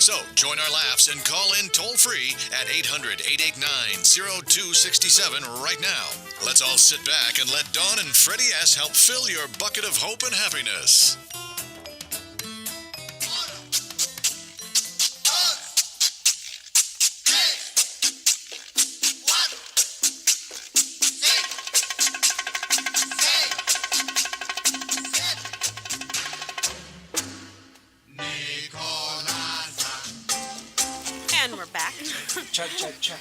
So join our laughs and call in toll-free at 800-889-0267 right now. Let's all sit back and let Dawn and Freddie S. help fill your bucket of hope and happiness. And we're back. Check, check, check.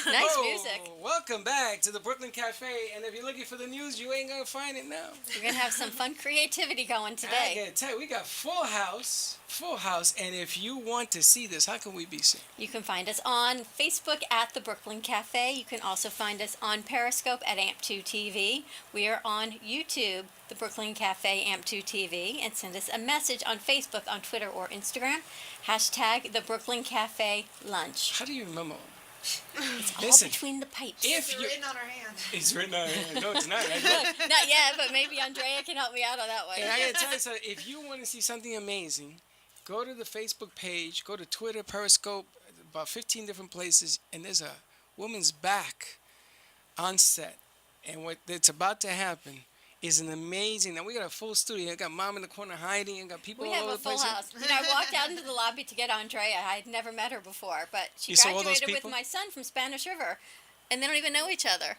Nice music. Welcome back to the Brooklyn Cafe. And if you're looking for the news, you ain't going to find it now. We're going to have some fun creativity going today. I got to tell you, we got full house. Full house. And if you want to see this, how can we be seen? You can find us on Facebook at the Brooklyn Cafe. You can also find us on Periscope at AMP2 TV. We are on YouTube, the Brooklyn Cafe AMP2 TV. And send us a message on Facebook, on Twitter, or Instagram. Hashtag the Brooklyn Cafe Lunch. How do you remember? It's all Listen, between the pipes. It's written on our hand. It's written on our hand. No, it's not. Right? Look, not yet, but maybe Andrea can help me out on that one. And I got to tell you something. If you want to see something amazing, go to the Facebook page, go to Twitter, Periscope, about 15 different places, and there's a woman's back on set. And what that's about to happen is an amazing. Now we got a full studio. I got mom in the corner hiding, and got people We all have over a the full place. house. You know, I walked out into the lobby to get Andrea. I'd never met her before, but she You saw all those graduated with people? my son from Spanish River, and they don't even know each other.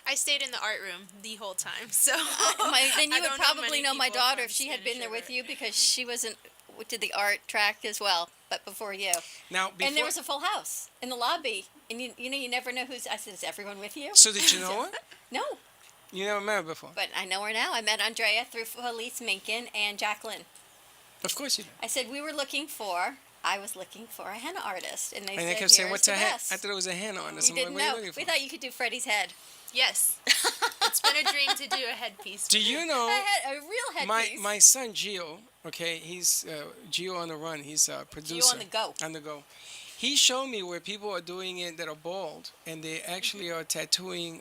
I stayed in the art room the whole time, so Then you I would don't probably many know my people daughter from if she had Spanish been there with River. you, because she did the art track as well, but before you. Now, before, And there was a full house in the lobby, and you never know who's. I said, "Is everyone with you?" so did you know her? No, You never met her before. but I know her now. I met Andrea through Felice Minkin and Jacqueline. Of course you did. I said I was looking for a henna artist, and they And said, they kept saying, "Here's "What's the a hen?" best." I thought it was a hen on this. You didn't know. We thought you could do Freddie's head. Yes, it's been a dream to do a headpiece. Do you know? A real headpiece. My son Gio, okay, he's Gio on the run. He's a producer. Gio on the go. On the go. He showed me where people are doing it that are bald, and they actually are tattooing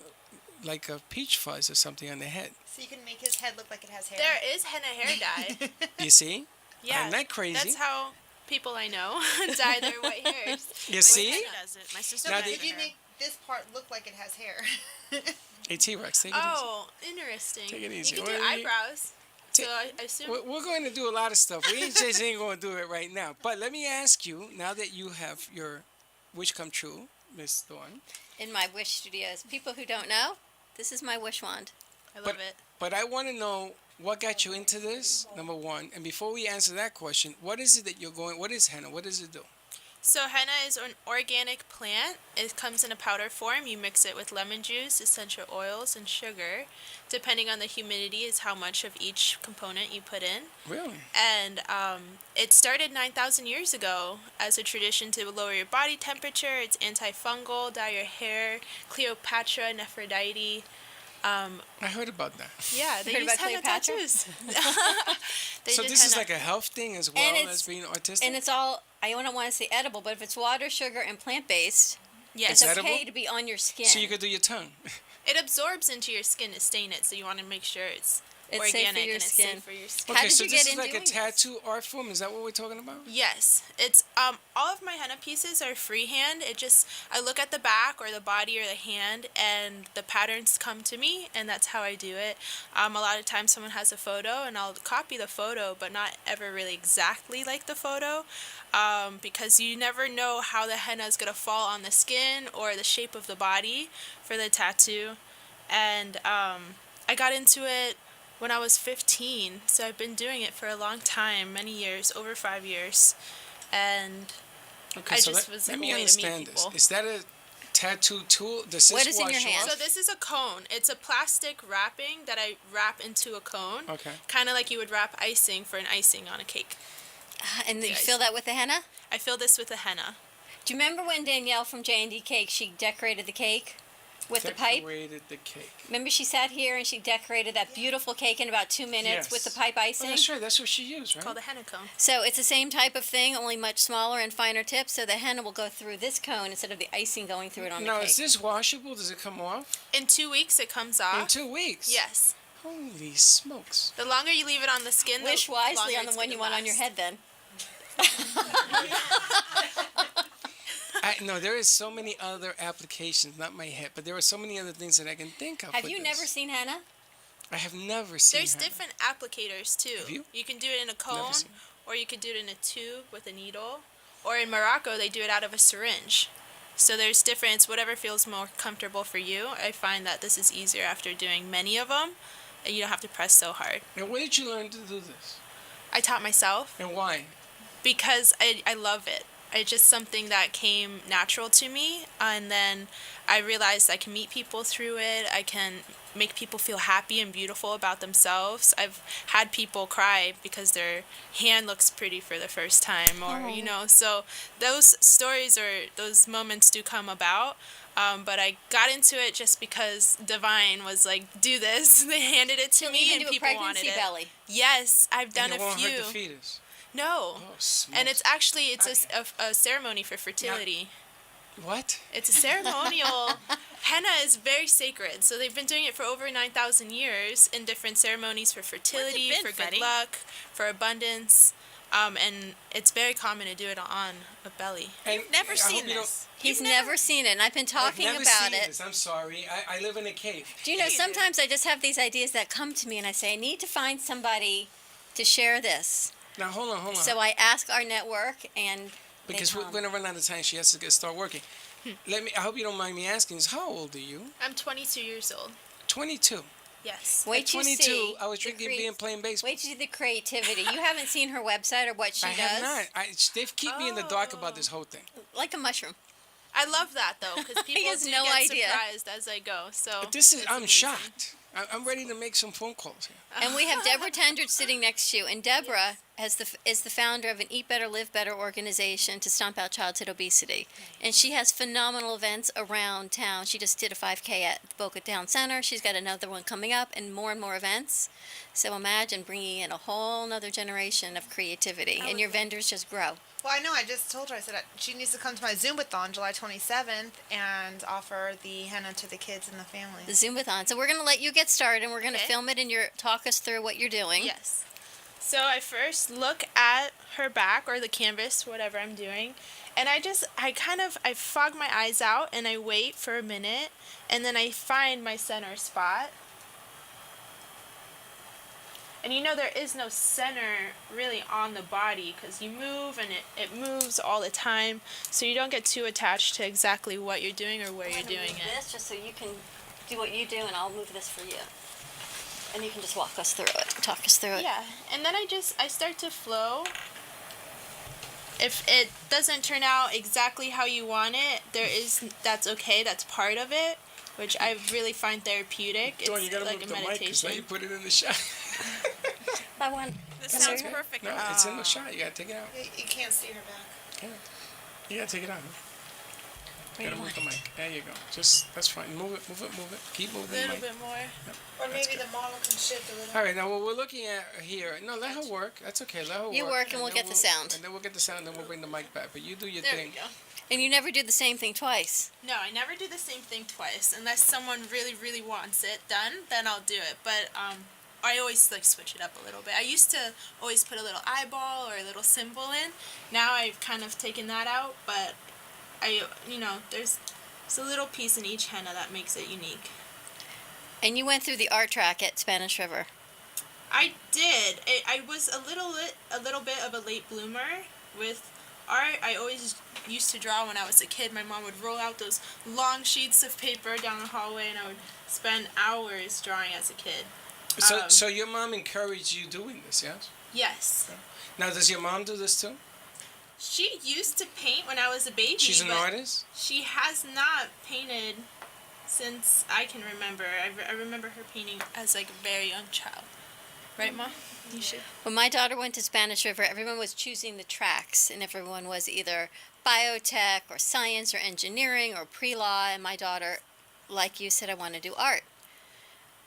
like a peach fuzz or something on their head. So you can make his head look like it has hair. There is henna hair dye. You see? Yeah, Isn't that crazy? That's how people I know dye their white hairs. You see? My does it. My sister Now does If it. you make this part look like it has hair. Hey, T-Rex, take it Oh, interesting. Take it easy. You can do What do you- eyebrows. So Ta- I assume. We're going to do a lot of stuff. We just ain't going to do it right now. But let me ask you, now that you have your wish come true, Miss Dawn, In my wish studios. People who don't know, this is my wish wand. I love it. but I want to know what got you into this, number one. And before we answer that question, what is it that you're going, what is henna? What does it do? So henna is an organic plant. It comes in a powder form. You mix it with lemon juice, essential oils, and sugar. Depending on the humidity is how much of each component you put in. Really? And it started 9,000 years ago as a tradition to lower your body temperature. It's antifungal, dye your hair, Cleopatra, Nephrodite. I heard about that. Yeah, they Heard use about henna Cleopatra? tattoos. They So did this is henna. like a health thing as And well it's- as being artistic? And it's all, I don't want to say edible, but if it's water, sugar, and plant-based, Yes. it's okay edible? to be on your skin. So you could do your tongue. It absorbs into your skin to stain it, so you want to make sure it's It's safe for organic your and it's skin. safe for your skin. How Okay, did so you this get is like a into doing this? tattoo art form. Is that what we're talking about? Yes, it's all of my henna pieces are freehand. I look at the back or the body or the hand, and the patterns come to me, and that's how I do it. A lot of times someone has a photo, and I'll copy the photo, but not ever really exactly like the photo, because you never know how the henna is gonna fall on the skin or the shape of the body for the tattoo. And I got into it when I was 15, so I've been doing it for a long time, many years, over 5 years, and Okay, I so just let, was let a me way to meet understand this. people. Is that a tattoo tool? Does this What is in your wash hand? off? So this is a cone. It's a plastic wrapping that I wrap into a cone, Okay. kind of like you would wrap icing for an icing on a cake. And you Yes. fill that with the henna? I fill this with a henna. Do you remember when Danielle from J&D Cake, she decorated the cake with the pipe? Decorated the cake. Remember she sat here and she decorated that beautiful cake in about 2 minutes Yes. with the pipe Oh, icing? that's right. That's what she used, right? Called a henna cone. So it's the same type of thing, only much smaller and finer tips. So the henna will go through this cone instead of the icing going through it on Now, the cake. is this washable? Does it come off? In 2 weeks, it comes off. In 2 weeks? Yes. Holy smokes. The longer you leave it on the skin, Wish the wisely longer on the it's one gonna you want on your last. head then. No, there is so many other applications, not my head, but there are so many other things that I can think of. Have with you this. never seen henna? I have never seen. There's henna. different applicators too. Have you? You can do it in a cone, seen or you could do it in a tube with a needle, or in Morocco they do it out of a syringe. So there's different. It's whatever feels more comfortable for you. I find that this is easier after doing many of them, and you don't have to press so hard. And where did you learn to do this? I taught myself And why? because I love it. It's just something that came natural to me, and then I realized I can meet people through it. I can make people feel happy and beautiful about themselves. I've had people cry because their hand looks pretty for the first time, or so those stories or those moments do come about. But I got into it just because Divine was like, "Do this." They handed it to You'll me, even and do a people wanted pregnancy it. belly. Yes, I've done and it a won't few. hurt the fetus. No. Oh, smokes. And it's actually a ceremony for fertility. What? It's a ceremonial. Henna is very sacred, so they've been doing it for over 9,000 years in different ceremonies for fertility, been, for good Freddie? luck, for abundance, and it's very common to do it on a belly. And Never I seen hope you don't- this. He's never seen it, and I've been talking I've never about seen it. This. I'm sorry. I live in a cave. Do you know, You do. sometimes I just have these ideas that come to me, and I say, I need to find somebody to share this. Now hold on. So I ask our network, and Because they we're come. going to run out of time. She has to start working. I hope you don't mind me asking this. How old are you? I'm 22 years old. 22. Yes. Wait At till you 22, see I was the drinking beer and playing baseball. Wait till you see the creativity. You haven't seen her website or what she I does. have not. They keep me in the dark about this whole thing. Like a mushroom. I love that though, because people has do no get idea. surprised as I go. So But this is, it's I'm amazing. shocked. I'm ready to make some phone calls here. And we have Deborah Tendred sitting next to you. And Deborah is the founder of an Eat Better, Live Better organization to stomp out childhood obesity. And she has phenomenal events around town. She just did a 5K at Boca Town Center. She's got another one coming up and more events. So imagine bringing in a whole nother generation of creativity. And your vendors just grow. Well, I know. I just told her. I said she needs to come to my Zumbathon July 27th and offer the henna to the kids and the family. The Zumbathon. So we're going to let you get started, and we're going to Okay. film it and talk us through what you're doing. Yes. So I first look at her back or the canvas, whatever I'm doing, and I fog my eyes out and I wait for a minute, and then I find my center spot. And there is no center really on the body because you move and it moves all the time, so you don't get too attached to exactly what you're doing or where you're doing it. This just so you can do what you do, and I'll move this for you. And you can just walk us through it, talk us through it. Yeah, and then I start to flow. If it doesn't turn out exactly how you want it, that's okay. That's part of it, which I really find therapeutic. Dawn, you It's gotta like move a the mic because now meditation. you put it in the shot. I want. This Can sounds I- perfect. No, it's in the shot. You gotta take it out. You can't see her back. You gotta take it out. You gotta move the mic. There you go. That's fine. Move it. Keep moving A the little mic. bit more. Or maybe the model can shift a little. All right, now what we're looking at here, no, let her work. That's okay, let her work. You work and we'll then get the sound. And then we'll get the sound, and then we'll bring the mic back. But you do your There thing. we go. And you never do the same thing twice. No, I never do the same thing twice unless someone really, really wants it done. Then I'll do it. But I always switch it up a little bit. I used to always put a little eyeball or a little symbol in. Now I've kind of taken that out, but there's a little piece in each henna that makes it unique. And you went through the art track at Spanish River. I did. I was a little bit of a late bloomer with art. I always used to draw when I was a kid. My mom would roll out those long sheets of paper down the hallway, and I would spend hours drawing as a kid. So your mom encouraged you doing this, yes? Yes. Now, does your mom do this too? She used to paint when I was a baby. She's an but artist? She has not painted since I can remember. I remember her painting as a very young child. Right, Mom? You should. When my daughter went to Spanish River, everyone was choosing the tracks, and everyone was either biotech or science or engineering or pre-law, and my daughter, like you, said, I want to do art.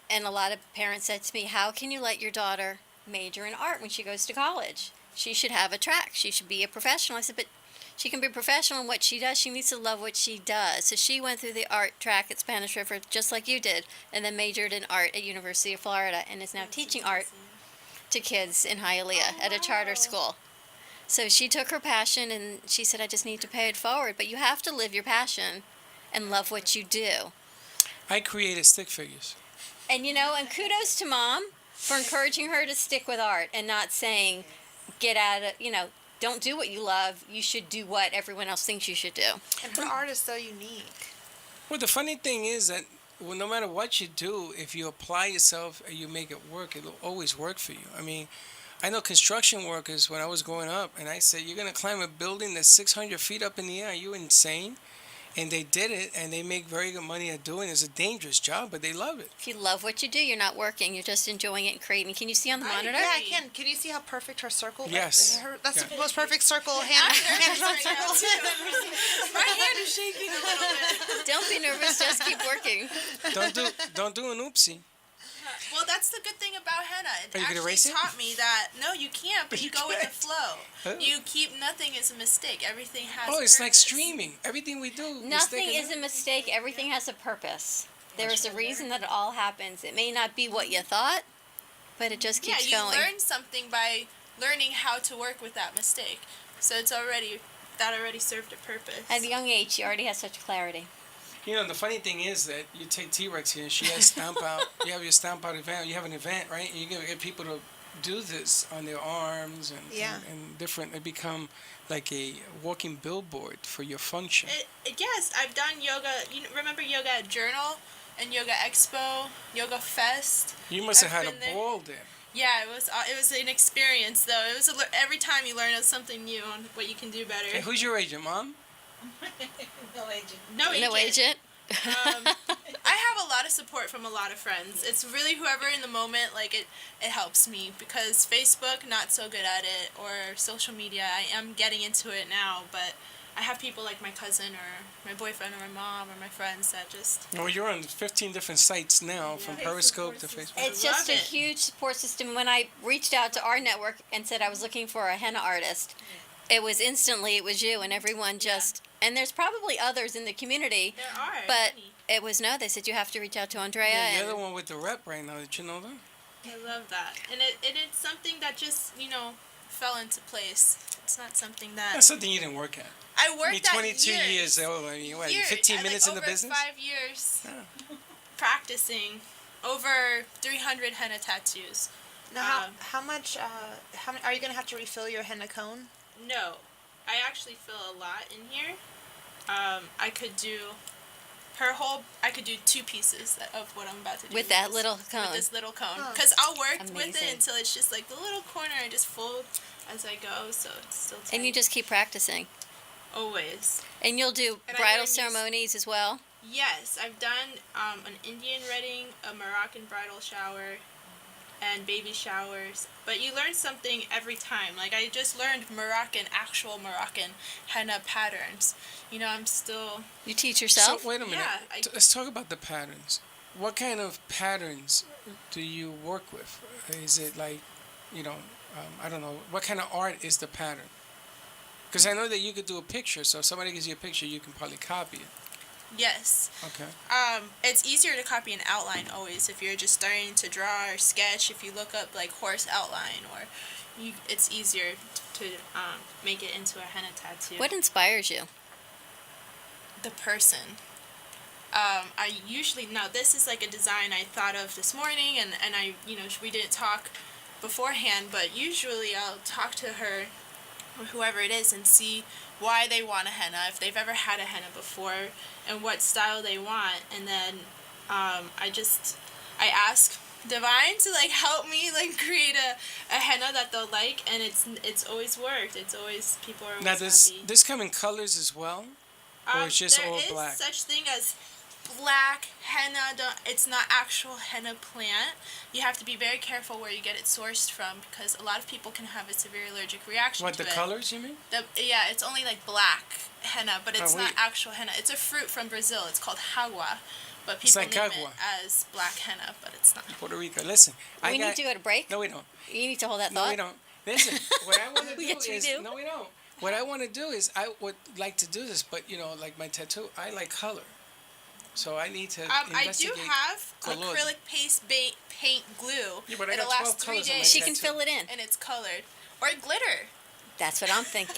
And a lot of parents said to me, how can you let your daughter major in art when she goes to college? She should have a track. She should be a professional. I said, but she can be a professional in what she does. She needs to love what she does. So she went through the art track at Spanish River just like you did, and then majored in art at University of Florida, and is now teaching art to kids in Hialeah at a charter school. So she took her passion and she said, I just need to pay it forward. But you have to live your passion and love what you do. I created stick figures. And and kudos to Mom for encouraging her to stick with art and not saying, get out of, don't do what you love. You should do what everyone else thinks you should do. And her art is so unique. Well, the funny thing is that no matter what you do, if you apply yourself and you make it work, it'll always work for you. I mean, I know construction workers when I was growing up, and I said, you're going to climb a building that's 600 feet up in the air. Are you insane? And they did it, and they make very good money at doing it. It's a dangerous job, but they love it. If you love what you do, you're not working. You're just enjoying it and creating. Can you see on the monitor? Yeah, I can. Can you see how perfect her circle? Yes. That's Yeah. the most perfect circle. Hand-drawn circle. My hand is shaking a little bit. Don't be nervous. Just keep working. Don't do an oopsie. Well, that's the good thing about henna. It Are you gonna actually erase it? taught me that no, you can't, but you You go with the can't. flow. Oh. You keep nothing is a mistake. Everything has. Oh, it's like purpose. streaming. Everything we do. Nothing mistaken- is a mistake. Everything has a purpose. There is a reason that it all happens. It may not be what you thought, but it just keeps Yeah, you going. learn something by learning how to work with that mistake. So that already served a purpose. At a young age, she already has such clarity. The funny thing is that you take T-Rex here, she has stamp out, you have your stamp out event, you have an event, right? And you get people to do this on their arms and different, it become like a walking billboard for your function. Yes, I've done yoga. You remember Yoga at Journal and Yoga Expo, Yoga Fest? You must have I've had been a there. ball there. Yeah, it was an experience though. It was every time you learn something new on what you can do better. Hey, who's your agent, Mom? No agent. I have a lot of support from a lot of friends. It's really whoever in the moment, like it helps me because Facebook, not so good at it, or social media. I am getting into it now, but I have people like my cousin or my boyfriend or my mom or my friends that just. Well, you're on 15 different sites now, from Periscope to Facebook. It's Love just a it. huge support system. When I reached out to our network and said I was looking for a henna artist, it was you, and everyone just. And there's probably others in the community, There are. but many. it was no. They said you have to reach out to Andrea. Yeah, you're and the one with the rep right now. Did you know that? I love that, and it's something that just fell into place. It's not something that That's something you didn't work at. I I worked mean, at 22 years old. I mean, what, Years. 15 I, minutes in the over business? 5 years Yeah. practicing, over 300 henna tattoos. Now, how much? How many, are you gonna have to refill your henna cone? No, I actually feel a lot in here. I could do I could do 2 pieces of what I'm about to do. with that little With cone. this little cone. Oh. Because I'll work with Amazing. it until it's just like the little corner I just fold as I go, so it's still tight. And you just keep practicing. Always. And you'll do And I bridal learned these- ceremonies as well. Yes, I've done an Indian wedding, a Moroccan bridal shower, and baby showers. But you learn something every time. Like I just learned actual Moroccan henna patterns. I'm still. You teach yourself. So, wait a minute. Yeah, Let's talk about the patterns. What kind of patterns do you work with? Is it like, I don't know, what kind of art is the pattern? Because I know that you could do a picture, so if somebody gives you a picture, you can probably copy it. Yes. Okay. It's easier to copy an outline always if you're just starting to draw or sketch. If you look up like horse outline, it's easier to make it into a henna tattoo. What inspires you? The person. I usually this is like a design I thought of this morning, and I we didn't talk beforehand, but usually I'll talk to her or whoever it is and see why they want a henna, if they've ever had a henna before, and what style they want, and then I ask Divine to help me create a henna that they'll like, and it's always worked. It's always people are always Now, happy. this come in colors as well? Or it's just all black? There is such thing as black henna. It's not actual henna plant. You have to be very careful where you get it sourced from because a lot of people can have a severe allergic reaction What, to the it. colors, you mean? It's only black henna, but it's Oh, not wait. actual henna. It's a fruit from Brazil. It's called jagua, but people like name agua. it as black henna, but it's not. Puerto Rico. Listen. We need to go to break. No, we don't. You need to hold that No, thought. we don't. Listen, what I want to do Yes, we is... do. No, we don't. What I want to do is, I would like to do this, but, like my tattoo, I like color. So I need to I do investigate have color. acrylic paint glue. Yeah, but I It'll got 12 last 3 colors on my days. She can fill it in. And it's colored. Or glitter. That's what I'm thinking.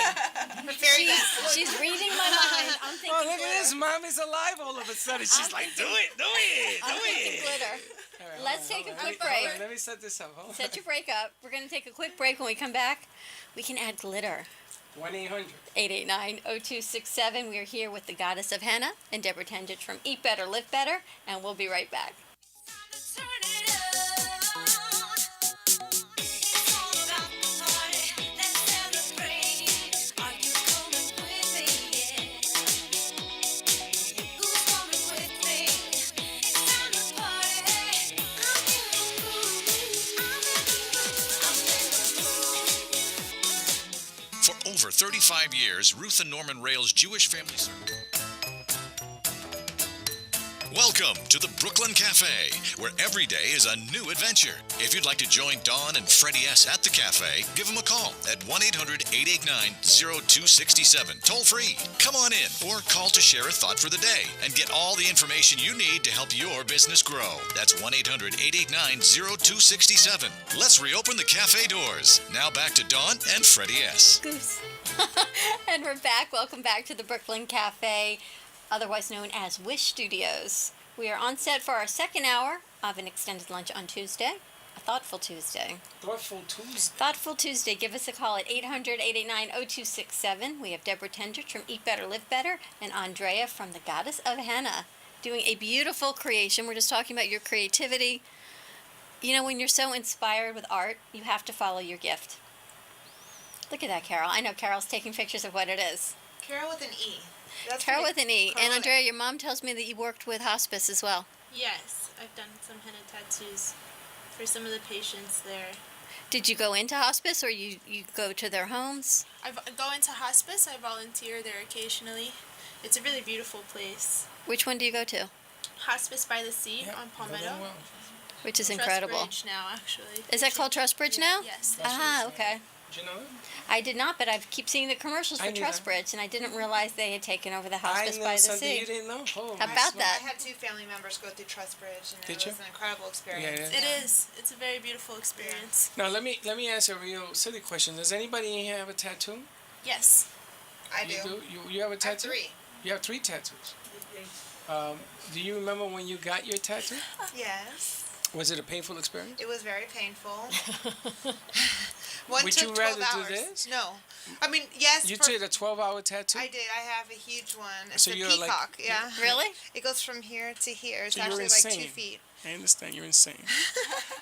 The fairy dust. She's reading my mind. I'm thinking Oh, look glitter. at this. Mom is alive all of a sudden. She's like, do it, do it, I'm do thinking it. glitter. All right, Let's hold take on, a quick hold on, break. Let me set this up. Hold on. Set your break up. We're going to take a quick break. When we come back, we can add glitter. 1-800. 889-0267. We are here with the goddess of henna and Deborah Tendich from Eat Better, Live Better, and we'll be right back. For over 35 years, Ruth and Norman Rail's Jewish Family Circle. Welcome to the Brooklyn Cafe, where every day is a new adventure. If you'd like to join Dawn and Freddie S. at the cafe, give them a call at 1-800-889-0267, toll free. Come on in or call to share a thought for the day and get all the information you need to help your business grow. That's 1-800-889-0267. Let's reopen the cafe doors. Now back to Dawn and Freddie S. Goose. And we're back. Welcome back to the Brooklyn Cafe, otherwise known as Wish Studios. We are on set for our second hour of an extended lunch on Tuesday, a thoughtful Tuesday. Thoughtful Tuesday. Thoughtful Tuesday. Give us a call at 800-889-0267. We have Deborah Tendich from Eat Better, Live Better, and Andrea from the Goddess of Henna, doing a beautiful creation. We're just talking about your creativity. You know, when you're so inspired with art, you have to follow your gift. Look at that, Carol. I know Carol's taking pictures of what it is. Carol with an E. That's Carol pretty with an E. And iconic. Andrea, your mom tells me that you worked with hospice as well. Yes, I've done some henna tattoos for some of the patients there. Did you go into hospice or you go to their homes? I go into hospice. I volunteer there occasionally. It's a really beautiful place. Which one do you go to? Hospice by the Sea Yep, on know Palmetto. them well. Which is Trust incredible. Bridge now, actually. Is that called Trust Bridge now? Yes. Ah, okay. Do you know them? I did not, but I keep seeing the commercials I for knew Trust that. Bridge, and I didn't realize they had taken over the hospice I know by the something sea. you didn't know. Oh, How my about smart. that? I had two family members go through Trust Bridge, and Did it you? was an incredible experience. Yeah, It is. It's a very beautiful experience. Now let me ask a real silly question. Does anybody in here have a tattoo? Yes. I You do. You have a I have tattoo? 3. You have 3 tattoos. Do you remember when you got your tattoo? Yes. Was it a painful experience? It was very painful. One Would took you 12 rather do hours. this? No. I mean, yes. You for, did a 12-hour tattoo? I did. I have a huge one. It's So a you're like- peacock. Yeah. Really? It goes from here to here. It's So you're actually like 2 insane. feet. I understand. You're insane.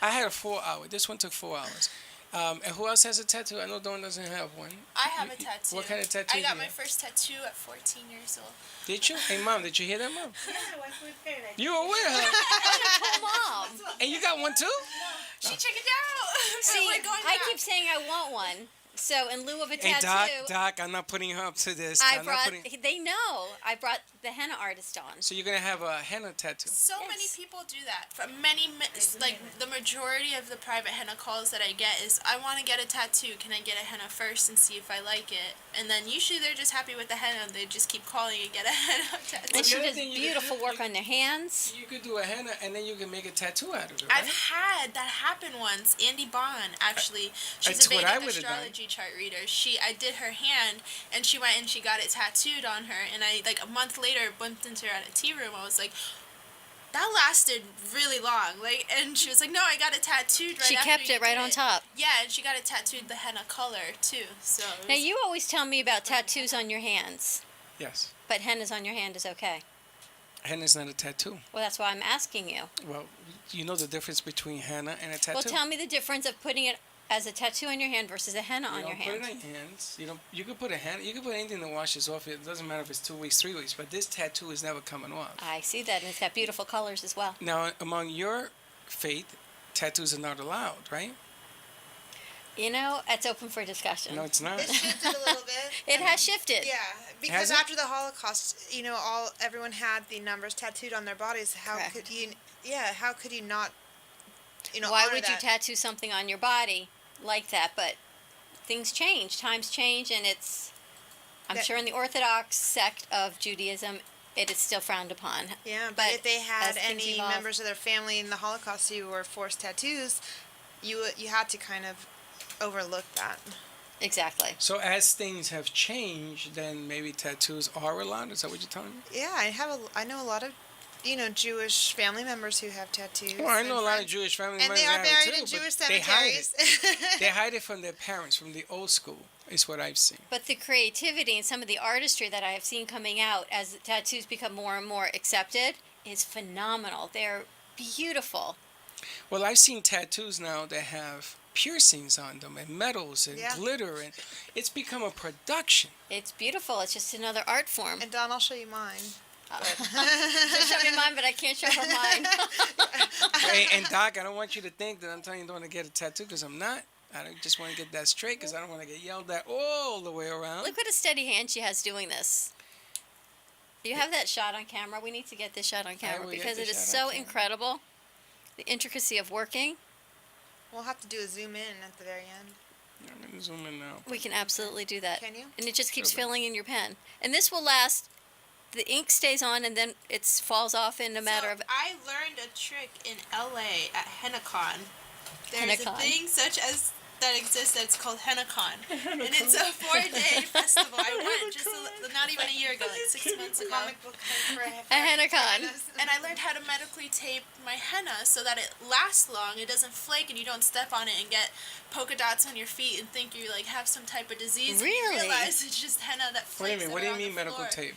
I had a 4-hour. This one took 4 hours. And who else has a tattoo? I know Dawn doesn't have one. I have a You- tattoo. What kind of tattoo I do got you my have? first tattoo at 14 years old. Did you? Hey, Mom, did you hear that, Mom? Yeah, I was with her. Like, You were with her. Oh, Mom. And you got one, too? She checked it out. See, We're going I back. keep saying I want one. So in lieu of a Hey, tattoo, Doc, I'm not putting her up to this. I I'm not brought, putting... they know, I brought the henna artist on. So you're going to have a henna tattoo. So Yes. many people do that. For like the majority of the private henna calls that I get is, I want to get a tattoo. Can I get a henna first and see if I like it? And then usually they're just happy with the henna and they just keep calling and get a henna tattoo. And she the other does thing you could beautiful do- work on their hands. You could do a henna and then you can make a tattoo out of it, right? I've had that happen once. Andy Bond, actually, she's That's a what I Vedic would've done. astrology chart reader. I did her hand, and she went and she got it tattooed on her. And I, like, a month later, bumped into her at a tea room. I was like, that lasted really long. Like, and she was like, no, I got it tattooed right She after kept you it right did on top. Yeah, and she got it tattooed the henna color too. So it Now was- you always tell me about tattoos on your hands, Yes. but henna's on your hand is okay. Henna's not a tattoo. Well, that's why I'm asking you. Well, you know the difference between henna and a tattoo? Well, tell me the difference of putting it as a tattoo on your hand versus a henna You on don't your put hand. it on your hands. You could put a henna. You could put anything that washes off. It doesn't matter if it's 2 weeks, 3 weeks. But this tattoo is never coming off. I see that, and it's got beautiful colors as well. Now, among your faith, tattoos are not allowed, right? You know, it's open for discussion. No, it's not. It shifted a little bit. It has shifted. Yeah, because Has it? after the Holocaust, you know, everyone had the numbers tattooed on their bodies. How Correct. could you? Yeah, how could you not? You know, Why honor would you that? tattoo something on your body like that? But things change, times change, and I'm That- sure in the Orthodox sect of Judaism, it is still frowned upon. Yeah, but, but if they had as things any evolve- members of their family in the Holocaust who were forced tattoos, you had to kind of overlook that. Exactly. So as things have changed, then maybe tattoos are allowed. Is that what you're telling me? Yeah, I know a lot of, Jewish family members who have tattoos. Well, I and know a lot of friends. Jewish family And members they are have it buried too, in Jewish but they hide it. cemeteries. They hide it from their parents, from the old school. Is what I've seen. But the creativity and some of the artistry that I have seen coming out as the tattoos become more and more accepted is phenomenal. They're beautiful. Well, I've seen tattoos now that have piercings on them and metals and Yeah. glitter, and it's become a production. It's beautiful. It's just another art form. And Don, I'll show you mine. So show me mine, but I can't show her mine. Hey, and Doc, I don't want you to think that I'm telling you don't want to get a tattoo, because I'm not. I just want to get that straight, because I don't want to get yelled at all the way around. Look what a steady hand she has doing this. You have that shot on camera. We need to get this shot on camera will get because the it is shot on so camera. incredible. The intricacy of working. We'll have to do a zoom in at the very end. I'm going to zoom in now. We can absolutely do that. Can you? And it just keeps Sure. filling in your pen. And this will last. The ink stays on and then it falls off in a matter So of. I learned a trick in LA at HennaCon. There's HennaCon. a thing such as that exists that's called HennaCon, and it's a 4-day festival. I went just not even a year ago, like 6 months ago. Comic book for A HennaCon. And I learned how to medically tape my henna so that it lasts long, it doesn't flake, and you don't step on it and get polka dots on your feet and think you like have some type of disease. Really? And you realize it's just henna that What do you flakes. mean? What do you mean around the medical floor. tape?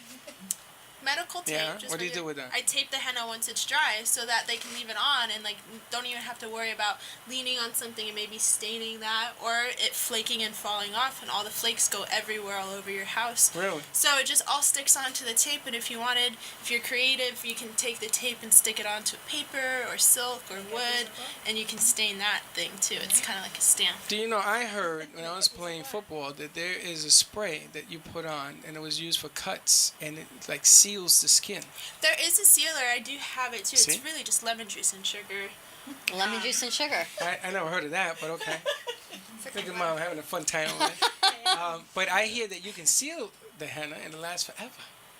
Medical tape. Yeah? Just What do you regular- do with that? I tape the henna once it's dry so that they can leave it on and like don't even have to worry about leaning on something and maybe staining that or it flaking and falling off, and all the flakes go everywhere all over your house. Really? So it just all sticks onto the tape, and if you're creative, you can take the tape and stick it onto paper or silk or wood, and you can stain that thing too. It's kind of like a stamp. Do you know, I heard when I was playing football that there is a spray that you put on, and it was used for cuts, and it like seals the skin. There is a sealer. I do have it too. See? It's really just lemon juice and sugar. Lemon juice and sugar. I never heard of that, but okay. Think of Mom having a fun time on it. But I hear that you can seal the henna and it lasts forever.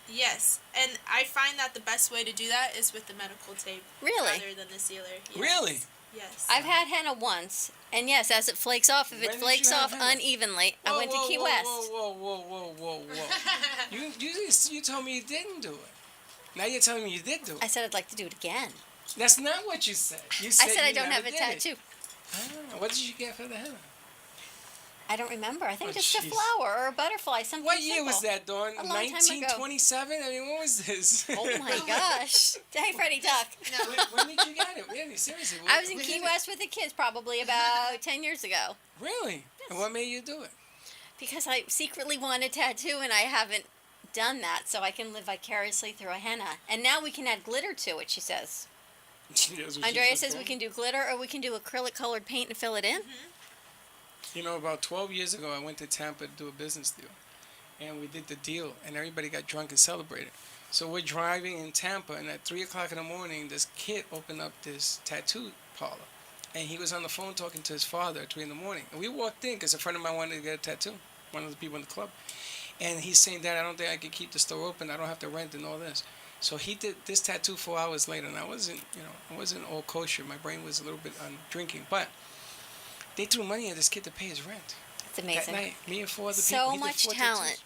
Yes, and I find that the best way to do that is with the medical tape Really? rather than the sealer. Yes. Really? Yes. I've had henna once, and yes, as it flakes off, if When it did flakes you have off henna? unevenly, I went to Key West. Whoa. You told me you didn't do it. Now you're telling me you did do I it. said I'd like to do it again. That's not what you said. You I said said I you don't never have a did it. tattoo. Ah, what did you get for the henna? I don't remember. I think Oh, just a jeez. flower or a butterfly, something What year was simple. that, Dawn? A long time ago. 1927? I mean, what was this? Oh my gosh. Hey, Freddie Duck. when did you get it? Really? Seriously? I was in Key West with the kids probably about 10 years ago Really? And what made you do it? because I secretly want a tattoo and I haven't done that, so I can live vicariously through a henna. And now we can add glitter to it, she says. Andrea says we can do glitter or we can do acrylic colored paint and fill it in. You know, about 12 years ago, I went to Tampa to do a business deal. And we did the deal, and everybody got drunk and celebrated. So we're driving in Tampa, and at 3 o'clock in the morning, this kid opened up this tattoo parlor. And he was on the phone talking to his father at 3 in the morning. And we walked in because a friend of mine wanted to get a tattoo, one of the people in the club. And he's saying, Dad, I don't think I can keep the store open. I don't have to rent and all this. So he did this tattoo 4 hours later, and I wasn't all kosher. My brain was a little bit on drinking. But they threw money at this kid to pay his rent. It's That amazing. night, me and 4 other people. So he did much 4 talent. tattoos.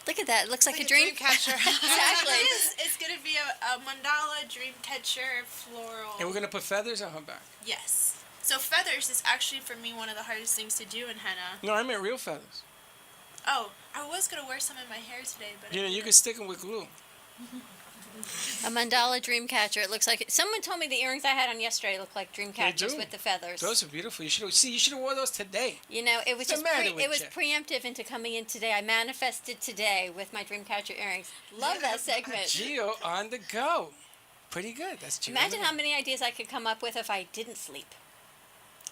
Look at that. It looks like, Like a dream catcher. Exactly. It is. It's going to be a mandala, dream catcher, floral. And we're going to put feathers on her back. Yes. So feathers is actually for me one of the hardest things to do in henna. No, I meant real feathers. Oh, I was going to wear some in my hair today, but You know, you can stick them with glue. A mandala dream catcher. It looks like it. Someone told me the earrings I had on yesterday looked like dream They catchers do. with the feathers. Those are beautiful. You should have worn those today. You know, it was What's the just matter with it was you? preemptive into coming in today. I manifested today with my dream catcher earrings. Love that segment. Geo on the go. Pretty good. That's Geo. on Imagine the how go. many ideas I could come up with if I didn't sleep.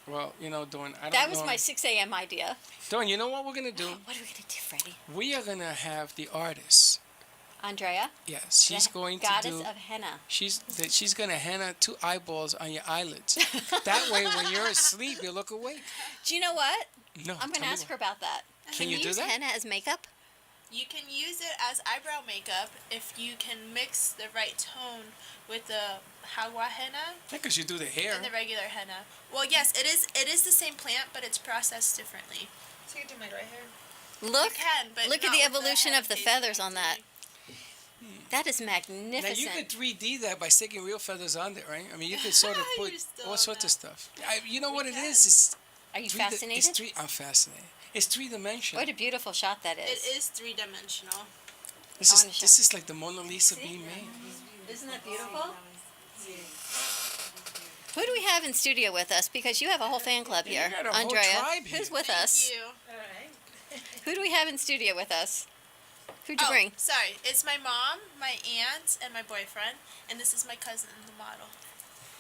Well, you know, Dawn, I don't That know. was my 6 a.m. idea. Dawn, you know what we're going to do? What are we gonna do, Freddie? We are going to have the artist. Andrea, Yes, she's the going to goddess do. of henna. She's going to henna 2 eyeballs on your eyelids. That way, when you're asleep, you look awake. Do you know what? No, I'm gonna tell me ask what. her about that. Can you do use that? henna as makeup? you can use it as eyebrow makeup if you can mix the right tone with the hawa henna Because you do the hair. and the regular henna. Well, yes, it is the same plant, but it's processed differently. So you can do my gray hair. Look, can, but look at not the with the evolution head of the face feathers on factory. that. That is Now magnificent. you could 3D that by sticking real feathers on there, right? I mean, you could sort of put You're still all on sorts of that. stuff. You know what it can. is? It's Are you three. fascinated? I'm fascinated. It's 3-dimensional. What a beautiful shot that It is. is 3-dimensional. This I is wanna show- this is like the Mona Lisa being made. Isn't that beautiful? Who do we have in studio with us? Because you have a whole fan club You here. got a whole Andrea, tribe here. who's with Thank us? you. Who do we have in studio with us? Who'd you bring? Sorry. It's my mom, my aunt, and my boyfriend. And this is my cousin, the model.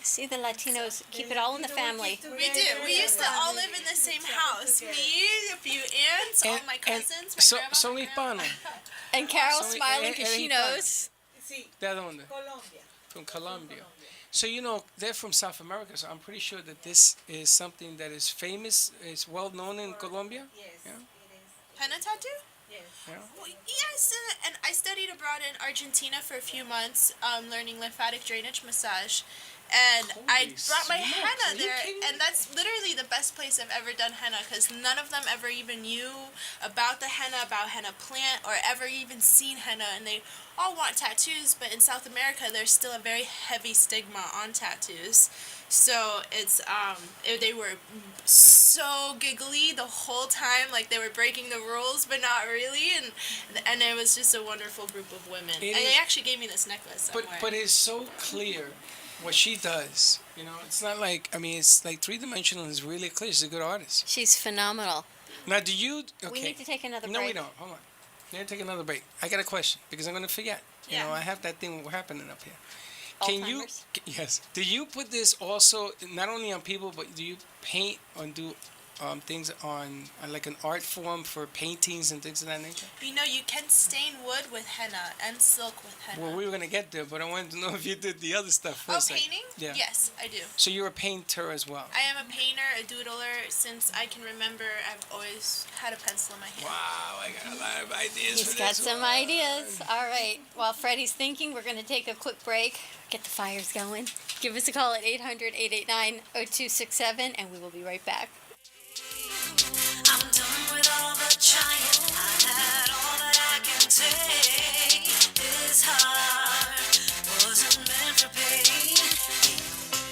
See, the Latinos keep it all in the family. We do. We used to all live in the same house. Me, a few aunts, all my cousins, my grandma, son my grandma. hispano. And Carol's So, smiling because she hispano. knows. ¿De dónde? From Colombia. So, you know, they're from South America, so I'm pretty sure that this is something that is famous, is well known in Colombia. Yeah. Henna tattoo? Yeah. Well, yes, and I studied abroad in Argentina for a few months, learning lymphatic drainage massage. And I Holy brought my smokes, are henna you there, kidding me? and that's literally the best place I've ever done henna, because none of them ever even knew about the henna, about henna plant, or ever even seen henna, and they all want tattoos, but in South America there's still a very heavy stigma on tattoos. So it's they were so giggly the whole time, like they were breaking the rules, but not really, and it was just a wonderful group of women. It And is- they actually gave me this necklace. But it's so clear what she does. You know, it's not like, I mean, it's like 3-dimensional and it's really clear. She's a good artist. She's phenomenal. Now, do you, okay. We need to take another No, break. we don't. Hold on. We need to take another break. I got a question because I'm going to forget. You Yeah. know, I have that thing happening up here. Can you, Alzheimer's? yes. Do you put this also, not only on people, but do you paint and do things on like an art form for paintings and things of that nature? You know, you can stain wood with henna and silk with henna. Well, we were going to get there, but I wanted to know if you did the other stuff first. like- Painting? Yeah. Yes, I do. So you're a painter as well. I am a painter, a doodler. Since I can remember, I've always had a pencil in my hand. Wow, I got a lot of ideas He's for got this some one. ideas. All right. While Freddie's thinking, we're going to take a quick break, get the fires going. Give us a call at 800-889-0267, and we will be right back. I'm done with all the trying. I had all that I can take. This heart wasn't meant for pain.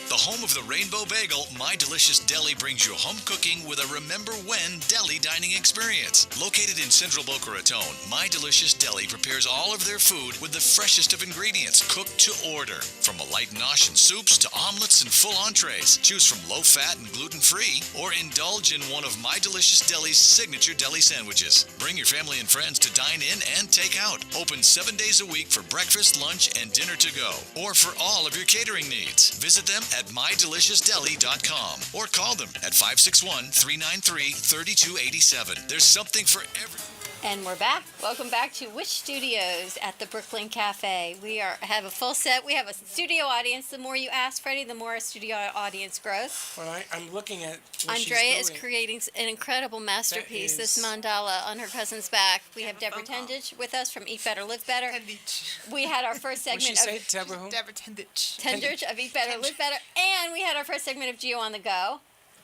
The home of the Rainbow Bagel, My Delicious Deli brings you home cooking with a Remember When deli dining experience. Located in central Boca Raton, My Delicious Deli prepares all of their food with the freshest of ingredients, cooked to order. From a light nosh and soups to omelets and full entrees, choose from low-fat and gluten-free, or indulge in one of My Delicious Deli's signature deli sandwiches. Bring your family and friends to dine in and take out. Open 7 days a week for breakfast, lunch, and dinner to go, or for all of your catering needs. Visit them at mydeliciousdeli.com or call them at 561-393-3287. There's something for every... And we're back. Welcome back to Wish Studios at the Brooklyn Cafe. We have a full set. We have a studio audience. The more you ask, Freddie, the more our studio audience grows. Well, I'm looking at what Andrea she's is doing. creating an incredible masterpiece, this is- mandala on her cousin's back. We have a Deborah phone call. Tendich with us from Eat Better, Live Better. Tendich. We had our first What'd she segment say, of Deborah who? Deborah Tendich. Tendich of Eat Better, Live Better, and we had our first segment of Geo on the Go.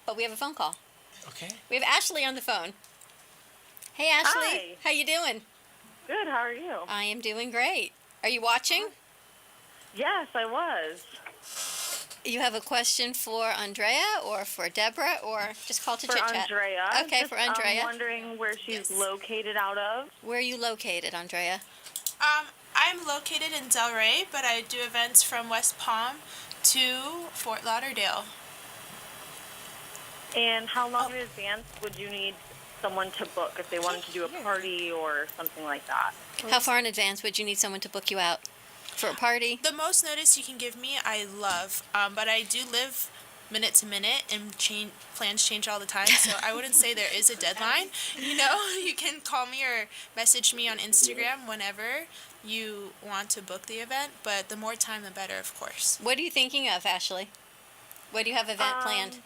But we have a phone call. Okay. We have Ashley on the phone. Hey, Ashley. Hi. How you doing? Good, how are you? I am doing great. Are you watching? Yes, I was. You have a question for Andrea or for Deborah or just call to For chit chat? Andrea. Okay, Just, for Andrea. I'm wondering where she's Yes. located out of. Where are you located, Andrea? I'm located in Delray, but I do events from West Palm to Fort Lauderdale. And how long in advance would you need someone to book if they wanted to do a party or something like that? How far in advance would you need someone to book you out for a party? The most notice you can give me, I love, but I do live minute to minute, and plans change all the time, so I wouldn't say there is a deadline. You know, you can call me or message me on Instagram whenever you want to book the event, but the more time, the better, of course. What are you thinking of, Ashley? What do you have event planned?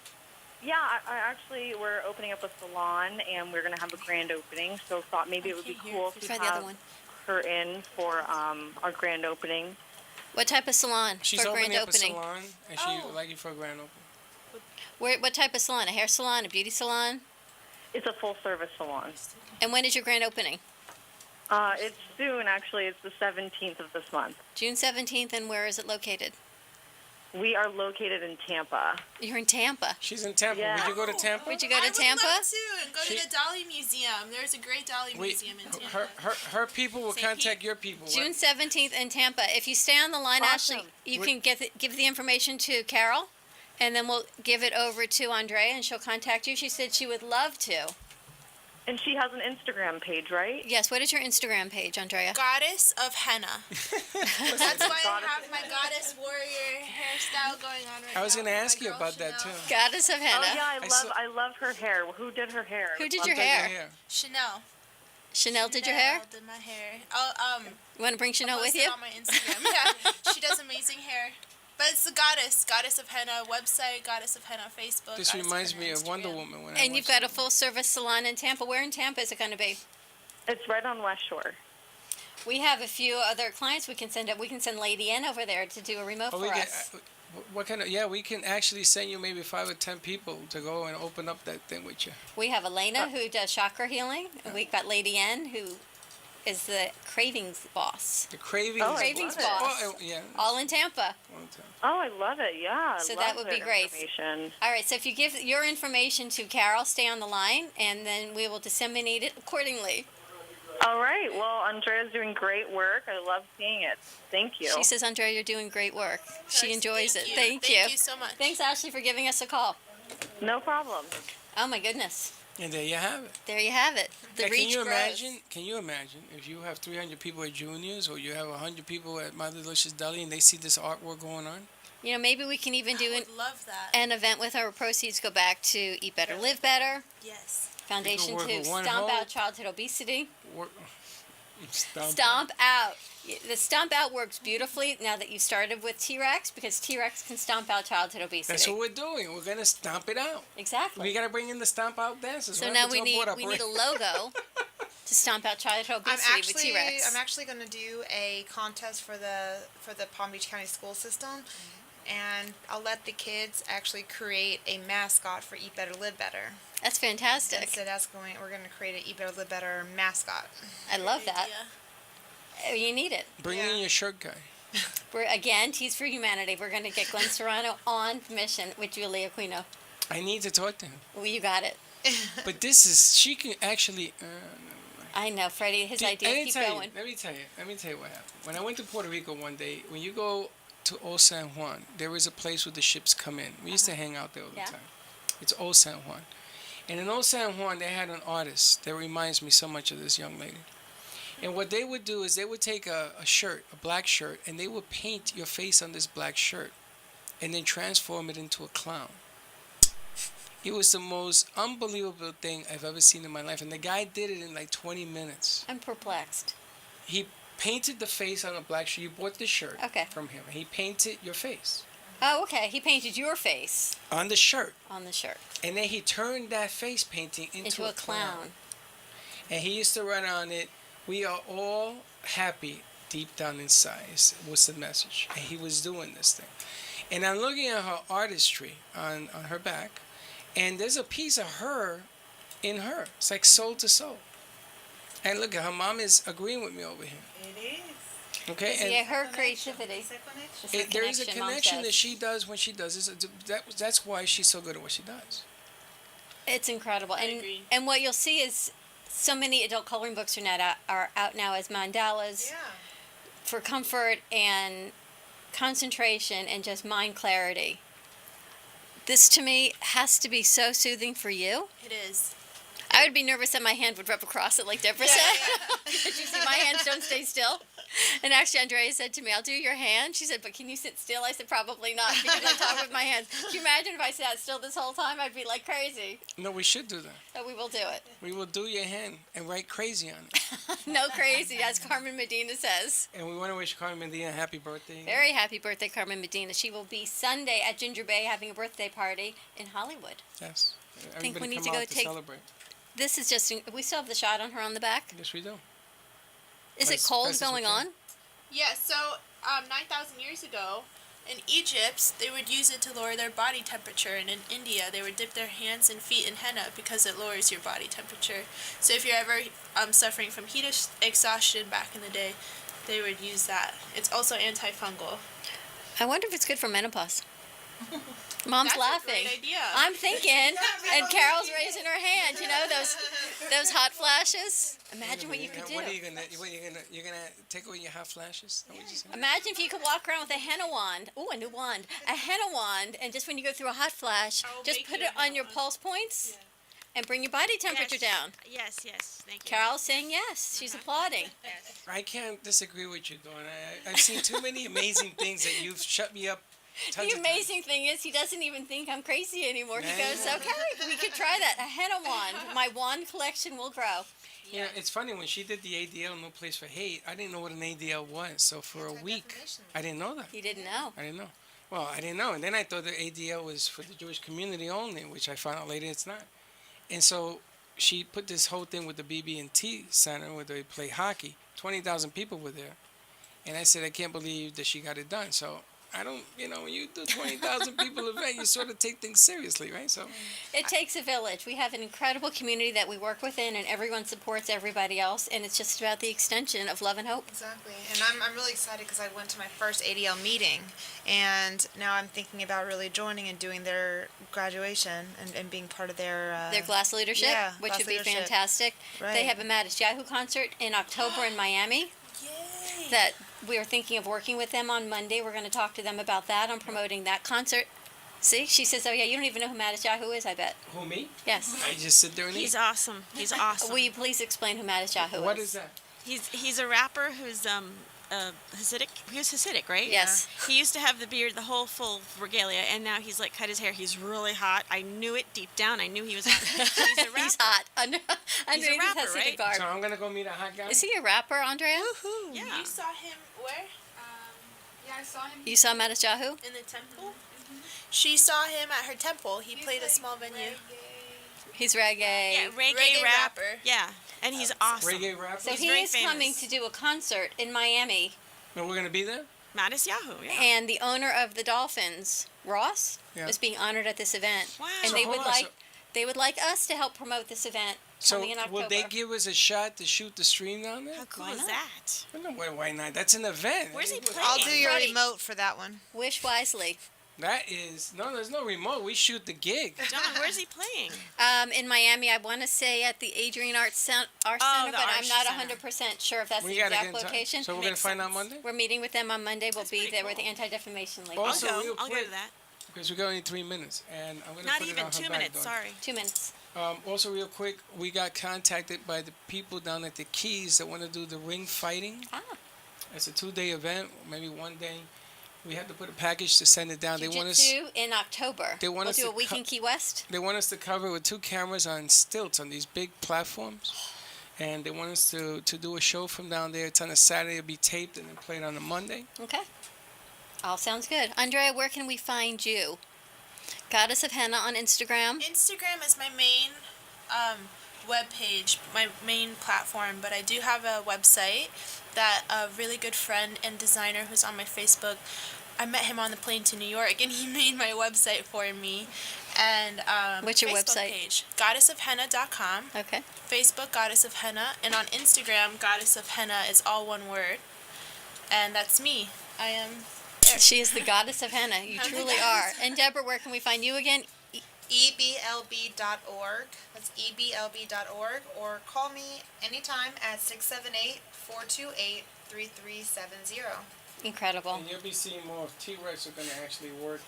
Yeah, I actually, we're opening up a salon and we're going to have a grand opening, so thought maybe it would be Okay, cool to Try the other have one. her in for our grand opening. What type of salon She's for opening grand up opening? a salon, and she Oh. would like you for a grand opening. What type of salon? A hair salon? A beauty salon? It's a full-service salon. And when is your grand opening? It's soon, actually. It's the 17th of this month. June 17th, and where is it located? We are located in Tampa. You're in Tampa. She's in Tampa. Yeah. Would you go to Tampa? Would you go to I Tampa? would love to and go She- to the Dolly Museum. There's a great Dolly Museum in Tampa. Her people will St. contact Pete. your people. June 17th in Tampa. If you stay on the line, Awesome. Ashley, you can give the information to Carol, and then we'll give it over to Andrea, and she'll contact you. She said she would love to. And she has an Instagram page, right? Yes, what is your Instagram page, Andrea? Goddess of Henna. That's why I Goddess have of my Henna. goddess warrior hairstyle going on right now. I was going to with ask my you girl about that too. Chanel. Goddess of Henna. Oh yeah, I I love her hair. Who did her hair? Who did Love your it. hair? Chanel. Chanel did your hair? Chanel did my hair. Oh, You want to bring Chanel I'll with post you? it on my Instagram. Yeah, she does amazing hair. But it's the Goddess of Henna website, Goddess of Henna Facebook. This Goddess of reminds Henna me of Wonder Instagram. Woman. When And you've got a full-service salon in Tampa. Where in Tampa is it going to be? It's right on West Shore. We have a few other clients we can send up. We can send Lady N over there to do a remote Oh, for we can, us. what kind of? Yeah, we can actually send you maybe 5 or 10 people to go and open up that thing with you. We have Elena who does chakra healing. And we've got Lady N who is the cravings boss. The cravings. Oh, I Cravings love it. boss. Oh, yeah. All in Tampa. One time. Oh, I love it. Yeah. I So love that would be that great. information. All right, so if you give your information to Carol, stay on the line, and then we will disseminate it accordingly. All right. Well, Andrea's doing great work. I love seeing it. Thank you. She says, Andrea, you're doing great work. She Guys, enjoys it. Thank Thank you so much. Thanks, Ashley, for giving us a call. No problem. Oh, my goodness. And there you have it. There you have it. The Hey, reach can you grows. imagine? Can you imagine if you have 300 people at Junior's or you have 100 people at My Delicious Deli and they see this artwork going on? You know, maybe we can even do I an, would love that. an event with our proceeds go back to Eat Better, Live Better, Yes. Foundation work to with one Stomp hole. Out Childhood Obesity. Work. Stomp Out. The Stomp Out works beautifully now that you started with T-Rex because T-Rex can stomp out childhood obesity. That's what we're doing. We're gonna stomp it out. Exactly. We gotta bring in the stomp out dancers. So What now happened we to our board need a operator? logo to stomp out childhood I'm obesity with T-Rex. actually going to do a contest for the Palm Beach County school system, and I'll let the kids actually create a mascot for Eat Better, Live Better. That's And fantastic. so we're going to create an Eat Better, Live Better mascot. I love that. idea. You need it. Bring Yeah. in your shirt guy. We're again Tees for Humanity. We're going to get Glenn Serrano on mission with Julia Aquino. I need to talk to him. Well, you got it. But this is, she can actually, I know, Freddie. His idea. Keep going. Let me tell you what happened. When I went to Puerto Rico one day, when you go to Old San Juan, there is a place where the ships come in. We used to hang out there all the Yeah. time. It's Old San Juan. And in Old San Juan, they had an artist that reminds me so much of this young lady. And what they would do is they would take a shirt, a black shirt, and they would paint your face on this black shirt and then transform it into a clown. It was the most unbelievable thing I've ever seen in my life. And the guy did it in like 20 minutes. I'm perplexed. He painted the face on a black shirt. You bought the shirt Okay. from him. He painted your face Oh, okay. He painted your face on the shirt. on the shirt And then he turned that face painting into a clown. And he used to run on it, "We are all happy deep down inside," was the message. And he was doing this thing. And I'm looking at her artistry on her back, and there's a piece of her in her. It's like soul to soul. And look, her mom is agreeing with me over here. It is. Okay? And Yeah, her creativity. It's a there is a connection, Mom connection says. that she does when she does this. That's why she's so good at what she does. It's incredible. I And agree. and what you'll see is so many adult coloring books are out now as mandalas Yeah. for comfort and concentration and just mind clarity. This to me has to be so soothing for you. It is. I would be nervous that my hand would rub across it like Deborah said. Because you see, my hands don't stay still. And actually, Andrea said to me, "I'll do your hand." She said, "But can you sit still?" I said, "Probably not, because I talk with my hands." Can you imagine if I sat still this whole time? I'd be like crazy. No, we should do that. But we will do it. We will do your hand and write crazy on it. No crazy, as Carmen Medina says. And we want to wish Carmen Medina a happy birthday. Very happy birthday, Carmen Medina. She will be Sunday at Ginger Bay having a birthday party in Hollywood. Yes. think we Everybody need come to go out to take- celebrate. This is just, we still have the shot on her on the back. Yes, we do. Is it Best- cold best as we going can. on? Yeah, so 9,000 years ago, In Egypt, they would use it to lower their body temperature, and in India, they would dip their hands and feet in henna because it lowers your body temperature. So if you're ever suffering from heat exhaustion back in the day, they would use that. It's also antifungal. I wonder if it's good for menopause. Mom's That's laughing. a great idea. I'm thinking, and Carol's raising her hand. You know those hot flashes. Imagine what you could do. What are you gonna? You're gonna take away your hot flashes? Is that what you're saying? Imagine if you could walk around with a henna wand. Ooh, a new wand. A henna wand, and just when you go through a hot flash, I will just make put you it a henna on your wand. pulse points, and bring your body temperature down. Yes, thank you. Carol's saying yes. She's applauding. I can't disagree with you, Dawn. I've seen too many amazing things that you've shut me up. Tons The of amazing thing is he doesn't even think I'm crazy anymore. He Yeah. goes, okay, we could try that. A henna wand. My wand collection will grow. Yeah, it's funny when she did the ADL, No Place for Hate. I didn't know what an ADL was, so for a week, Anti-defamation. I didn't know that. He didn't know. I didn't know. Well, I didn't know, and then I thought the ADL was for the Jewish community only, which I found out later it's not. And so she put this whole thing with the BB&T Center where they play hockey. 20,000 people were there, and I said I can't believe that she got it done. So I don't, when you do 20,000 people event, you sort of take things seriously, right? So It takes a village. We have an incredible community that we work within, and everyone supports everybody else, and it's just about the extension of love and hope. Exactly, and I'm really excited because I went to my first ADL meeting, and now I'm thinking about really joining and doing their graduation and being part of their Their glass leadership, yeah, which glass would be leadership. fantastic. Right. They have a Mattis Yahoo concert in October in Miami Yay! that we are thinking of working with them on Monday. We're going to talk to them about that, on promoting that concert. See, she says, oh yeah, you don't even know who Mattis Yahoo is, I bet. who, me? Yes. I just sit there and He's eat. awesome. He's awesome. Will you please explain who Mattis Yahoo What is that? He's a rapper who's Hasidic. He was Hasidic, right? Yes. He used to have the beard, the whole full regalia, and now he's like cut his hair. He's really hot. I knew it deep down. I knew he was hot. He's a rapper. He's hot. Underneath his rapper, Hasidic right? garb. So I'm gonna go meet a hot guy. Is he a rapper, Andrea? Yeah. You saw him where? Yeah, I saw him. You saw Mattis Yahoo? In the temple? She saw him at her temple. He played a small venue. He's reggae. Yeah, reggae, Reggae rap. rapper. Yeah, and he's awesome. Reggae rapper. So He's he very is coming famous. to do a concert in Miami, And we're gonna be there. Mattis Yahoo. Yeah. and the owner of the Dolphins, Ross, Yeah. is being honored at this event. Wow. And So they hold would on, like so- they would like us to help promote this event So coming in October. will they give us a shot to shoot the stream down there? How cool Why is not? that? Well, no, why not? That's an event. Where's he playing? I'll do your Freddie. remote for that one. Wish wisely. That is there's no remote. We shoot the gig. John, where's he playing? In Miami, I want to say at the Adrian Arts Center, but the I'm Arts not Center. 100% sure if that's We the gotta exact get in touch. location. So we're gonna Makes find out sense. Monday. We're meeting with them on Monday. We'll That's be pretty there with the cool. Anti-Defamation League. Also, I'll real go. I'll go quick, to that. because we got only 3 minutes, and I'm gonna Not put it even on her 2 back, minutes. Dawn. Sorry. 2 minutes. Also, real quick, we got contacted by the people down at the Keys that want to do the ring fighting. Ah. It's a 2-day event, maybe 1 day. We have to put a package to send it down. They want us. Jiu-Jitsu in October. They want we'll us do to a week co- in Key West. They want us to cover with 2 cameras on stilts on these big platforms, and they want us to do a show from down there. It's on a Saturday. It'll be taped and then played on a Monday. Okay. All sounds good. Andrea, where can we find you? Goddess of Henna on Instagram. Instagram is my main web page, my main platform, but I do have a website that a really good friend and designer who's on my Facebook, I met him on the plane to New York, and he made my website for me. And What's your Facebook website? page, goddessofhenna.com. Okay. Facebook, Goddess of Henna, and on Instagram, Goddess of Henna is all one word, and that's me. I am. She is the goddess of henna. You I'm the truly are. And Deborah, where can we find you again? eblb.org. That's eblb.org. Or call me anytime at 678-428-3370. Incredible. And you'll be seeing more of T-Rex are going to actually work.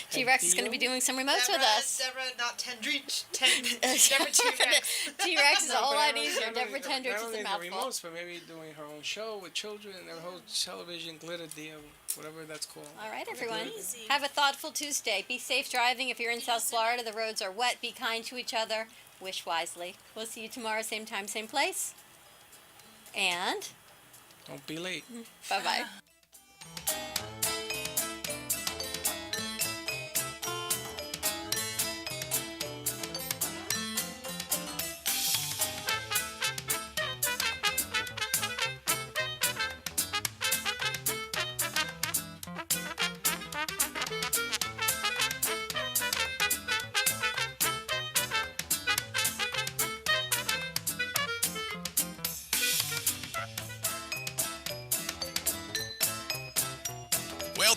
T-Rex is going to be doing some remotes with us. Deborah, not Tendrich. Deborah T-Rex. T-Rex is a whole lot Not easier. only- Deborah Tendrich not is only a the mouthful. remotes, but maybe doing her own show with children and her whole television glitter deal, whatever that's called. All right, everyone. Easy. Have a thoughtful Tuesday. Be safe driving. If you're in South Florida, the roads are wet. Be kind to each other. Wish wisely. We'll see you tomorrow, same time, same place. And Don't be late. bye-bye.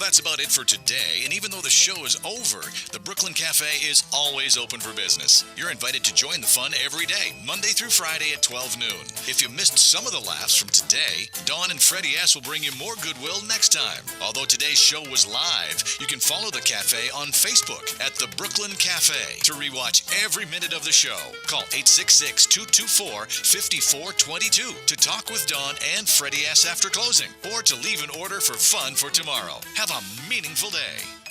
that's about it for today. And even though the show is over, the Brooklyn Cafe is always open for business. You're invited to join the fun every day, Monday through Friday at 12 noon. If you missed some of the laughs from today, Dawn and Freddie S. will bring you more goodwill next time. Although today's show was live, you can follow the cafe on Facebook at the Brooklyn Cafe to rewatch every minute of the show. Call 866-224-5422 to talk with Dawn and Freddie S. after closing, or to leave an order for fun for tomorrow. Have a meaningful day.